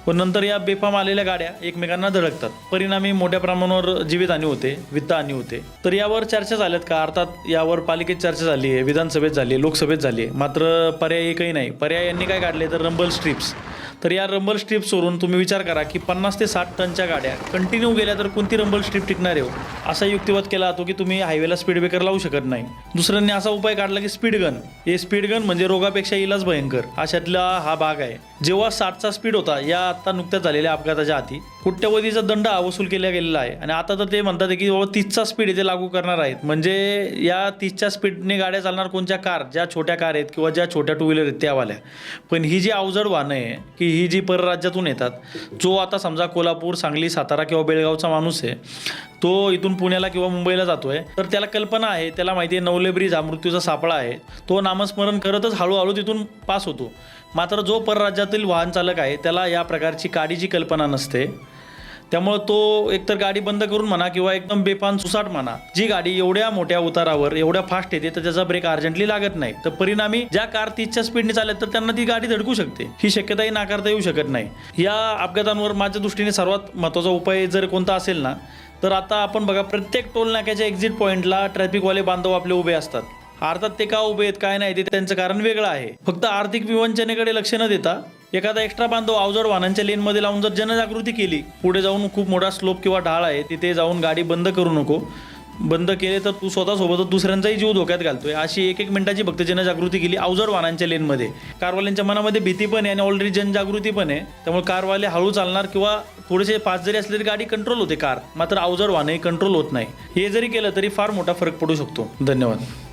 पण नंतर या बेफाम आलेल्या गाड्या एकमेकांना धडकतात, परिणामी मोठ्या प्रमाणावर जीवितहानी होते, वित्तहानी होते। तर यावर चर्चा झाल्यात का? अर्थात यावर पालिकेत चर्चा झाली आहे, विधानसभेत झाली आहे, लोकसभेत झाली आहे, मात्र पर्याय एकही नाही। पर्याय यांनी काय काढले तर रंबल स्ट्रिप्स। तर या रंबल स्ट्रिप्सवरून तुम्ही विचार करा की 50 ते 60 टनच्या गाड्या कंटिन्यू गेल्या तर कोणती रंबल स्ट्रिप टिकणार आहे? असा युक्तिवाद केला जातो की तुम्ही हायवेला स्पीड ब्रेकर लावू शकत नाही। दुसऱ्यांनी असा उपाय काढला की स्पीड गन। हे स्पीड गन म्हणजे रोगापेक्षा इलाज भयंकर अशातला हा भाग आहे। जेव्हा 60चा स्पीड होता या आता नुकत्याच झालेल्या अपघाताच्या आधी कोट्यवधीचा दंड वसूल केला गेलेला आहे, आणि आता तर ते म्हणतात की बाबा 30चा स्पीड इथे लागू करणार आहेत। म्हणजे या 30च्या स्पीडने गाड्या चालणार कोणत्या? कार, ज्या छोट्या कार आहेत किंवा ज्या छोट्या टू व्हीलर आहेत त्यावाल्या। पण ही जी अवजड वाहनं आहे की ही जी परराज्यातून येतात, जो आता समजा कोल्हापूर, सांगली, सातारा किंवा बेळगावचा माणूस आहे, तो इथून पुण्याला किंवा मुंबईला जातोय, तर त्याला कल्पना आहे, त्याला माहिती आहे नवले ब्रिज हा मृत्यूचा सापळा आहे, तो नामस्मरण करतच हळूहळू तिथून पास होतो। मात्र जो परराज्यातील वाहन चालक आहे त्याला या प्रकारची काडीची कल्पना नसते, त्यामुळे तो एकतर गाडी बंद करून म्हणा किंवा एकदम बेफाम सुसाट म्हणा, जी गाडी एवढ्या मोठ्या उतारावर एवढ्या फास्ट येते तर त्याचा ब्रेक अर्जंटली लागत नाही, तर परिणामी ज्या कार 30च्या स्पीडने चालत तर त्यांना ती गाडी धडकू शकते। ही शक्यताही नाकारता येऊ शकत नाही। या अपघातांवर माझ्या दृष्टीने सर्वात महत्त्वाचा उपाय जर कोणता असेल ना, तर आता आपण बघा प्रत्येक टोल नाक्याच्या एक्झिट पॉईंटला ट्रॅफिकवाले बांधव आपले उभे असतात। अर्थात ते का उभे आहेत काय नाही ते त्यांचं कारण वेगळं आहे। फक्त आर्थिक विवंचनेकडे लक्ष न देता एखादा एक्स्ट्रा बांधव अवजड वाहनांच्या लेनमध्ये लावून जर जनजागृती केली, पुढे जाऊन खूप मोठा स्लोप किंवा ढाळ आहे तिथे जाऊन गाडी बंद करू नको, बंद केले तर तू स्वतःसोबतच दुसऱ्यांचाही जीव धोक्यात घालतोय, अशी एक मिनिटाची फक्त जनजागृती केली अवजड वाहनांच्या लेनमध्ये, कारवाल्यांच्या मनामध्ये भीती पण आहे आणि ऑलरेडी जनजागृती पण आहे, त्यामुळे कारवाले हळू चालणार किंवा थोडेसे फास्ट जरी असले तरी गाडी कंट्रोल होते कार, मात्र अवजड वाहनही कंट्रोल होत नाही। हे जरी केलं तरी फार मोठा फरक पडू शकतो। धन्यवाद।